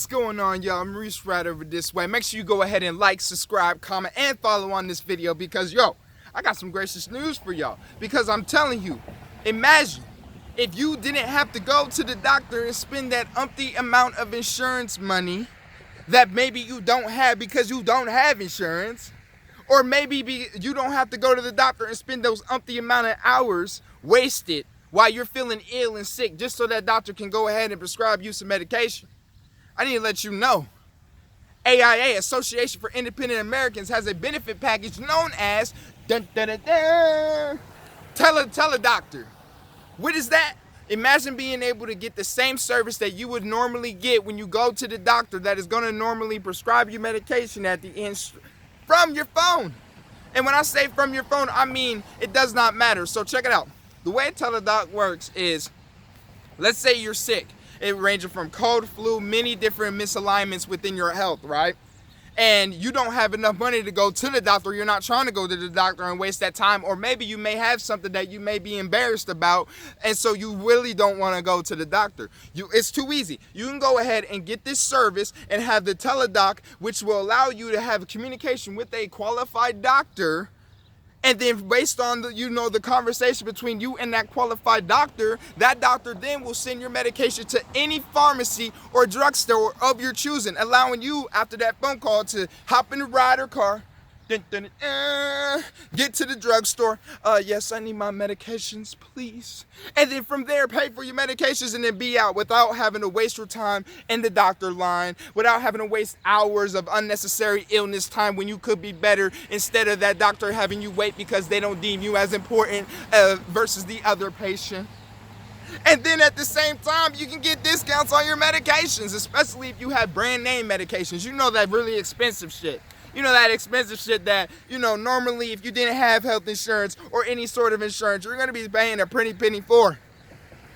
What's going on, y'all? Maurice Wright over this way. Make sure you go ahead and like, subscribe, comment, and follow on this video because, I got some gracious news for y'all. Because I'm telling you, imagine if you didn't have to go to the doctor and spend that umpty amount of insurance money that maybe you don't have because you don't have insurance, or maybe you don't have to go to the doctor and spend those umpty amount of hours wasted while you're feeling ill and sick just so that doctor can go ahead and prescribe you some medication. I need to let you know, AIA, Association for Independent Americans, has a benefit package known as Teledoctor. What is that? Imagine being able to get the same service that you would normally get when you go to the doctor that is going to normally prescribe you medication at the end from your phone. And when I say from your phone, I mean it does not matter. So check it out. The way Teledoc works is, let's say you're sick. It ranges from cold, flu, many different misalignments within your health, right? And you don't have enough money to go to the doctor. You're not trying to go to the doctor and waste that time. Or maybe you may have something that you may be embarrassed about, and so you really don't want to go to the doctor. It's too easy. You can go ahead and get this service and have the Teledoc, which will allow you to have communication with a qualified doctor. And then based on the conversation between you and that qualified doctor, that doctor then will send your medication to any pharmacy or drugstore of your choosing, allowing you, after that phone call, to hop in the ride or car, get to the drugstore. Yes, I need my medications, please. And then from there, pay for your medications and then be out without having to waste your time in the doctor line, without having to waste hours of unnecessary illness time when you could be better, instead of that doctor having you wait because they don't deem you as important versus the other patient. And then at the same time, you can get discounts on your medications, especially if you have brand name medications. You know, that really expensive shit. You know, that expensive shit that, normally if you didn't have health insurance or any sort of insurance, you're going to be paying a pretty penny for.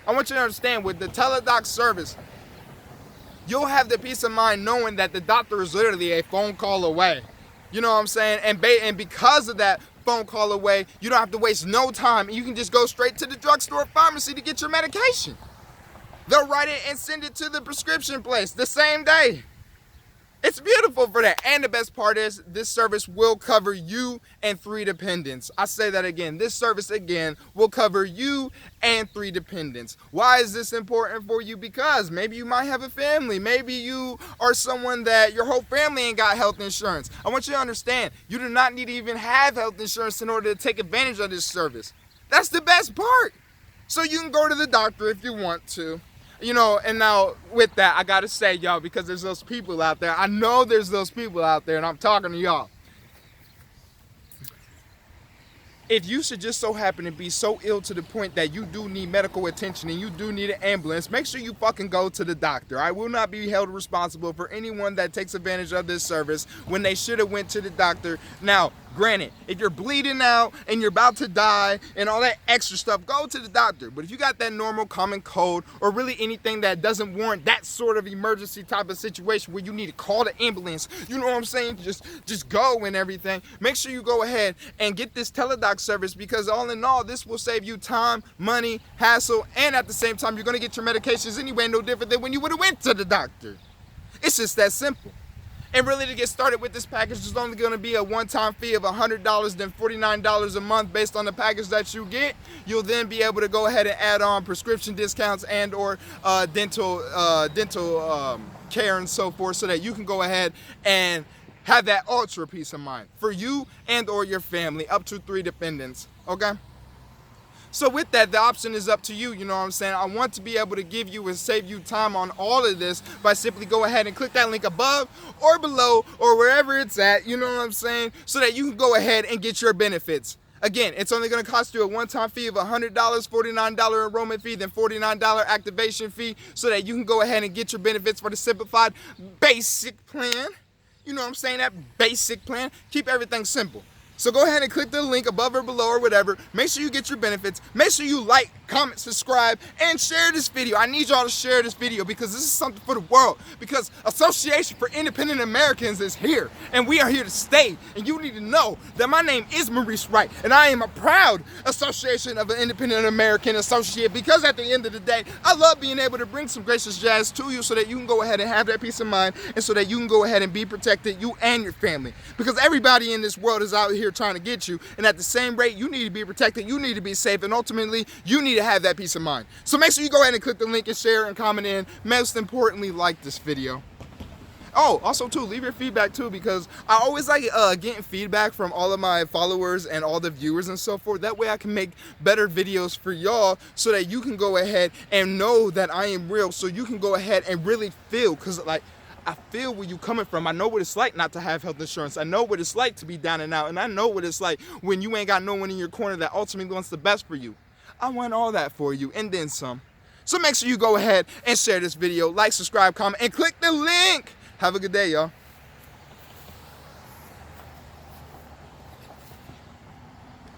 I want you to understand, with the Teledoc service, you'll have the peace of mind knowing that the doctor is literally a phone call away. You know what I'm saying? And because of that phone call away, you don't have to waste no time. You can just go straight to the drugstore or pharmacy to get your medication. They'll write it and send it to the prescription place the same day. It's beautiful for that. And the best part is, this service will cover you and 3 dependents. I say that again. This service, again, will cover you and 3 dependents. Why is this important for you? Because maybe you might have a family. Maybe you are someone that your whole family ain't got health insurance. I want you to understand, you do not need to even have health insurance in order to take advantage of this service. That's the best part. So you can go to the doctor if you want to. And now with that, I gotta say, y'all, because there's those people out there. I know there's those people out there, and I'm talking to y'all. If you should just so happen to be so ill to the point that you do need medical attention and you do need an ambulance, make sure you fucking go to the doctor. I will not be held responsible for anyone that takes advantage of this service when they should have went to the doctor. Now, granted, if you're bleeding out and you're about to die and all that extra stuff, go to the doctor. But if you got that normal common cold or really anything that doesn't warrant that sort of emergency type of situation where you need to call the ambulance, you know what I'm saying? Just go and everything. Make sure you go ahead and get this Teledoc service, because all in all, this will save you time, money, hassle, and at the same time, you're going to get your medications anyway, no different than when you would have went to the doctor. It's just that simple. And really, to get started with this package, there's only going to be a one-time fee of $100, then $49 a month based on the package that you get. You'll then be able to go ahead and add on prescription discounts and or dental care and so forth, so that you can go ahead and have that ultra peace of mind for you and or your family, up to 3 dependents, okay? So with that, the option is up to you, you know what I'm saying? I want to be able to give you and save you time on all of this by simply go ahead and click that link above or below or wherever it's at, you know what I'm saying? So that you can go ahead and get your benefits. Again, it's only going to cost you a one-time fee of $100, $49 enrollment fee, then $49 activation fee, so that you can go ahead and get your benefits for the simplified basic plan. You know what I'm saying? That basic plan. Keep everything simple. So go ahead and click the link above or below or whatever. Make sure you get your benefits. Make sure you like, comment, subscribe, and share this video. I need y'all to share this video because this is something for the world. Because Association for Independent Americans is here, and we are here to stay. And you need to know that my name is Maurice Wright, and I am a proud Association of an Independent American associate, because at the end of the day, I love being able to bring some gracious jazz to you so that you can go ahead and have that peace of mind, and so that you can go ahead and be protected, you and your family. Because everybody in this world is out here trying to get you, and at the same rate, you need to be protected, you need to be safe, and ultimately, you need to have that peace of mind. So make sure you go ahead and click the link and share and comment in. Most importantly, like this video. Oh, also too, leave your feedback too, because I always like getting feedback from all of my followers and all the viewers and so forth. That way I can make better videos for y'all, so that you can go ahead and know that I am real, so you can go ahead and really feel, because like, I feel where you coming from. I know what it's like not to have health insurance. I know what it's like to be down and out, and I know what it's like when you ain't got no one in your corner that ultimately wants the best for you. I want all that for you, and then some. So make sure you go ahead and share this video, like, subscribe, comment, and click the link. Have a good day, y'all.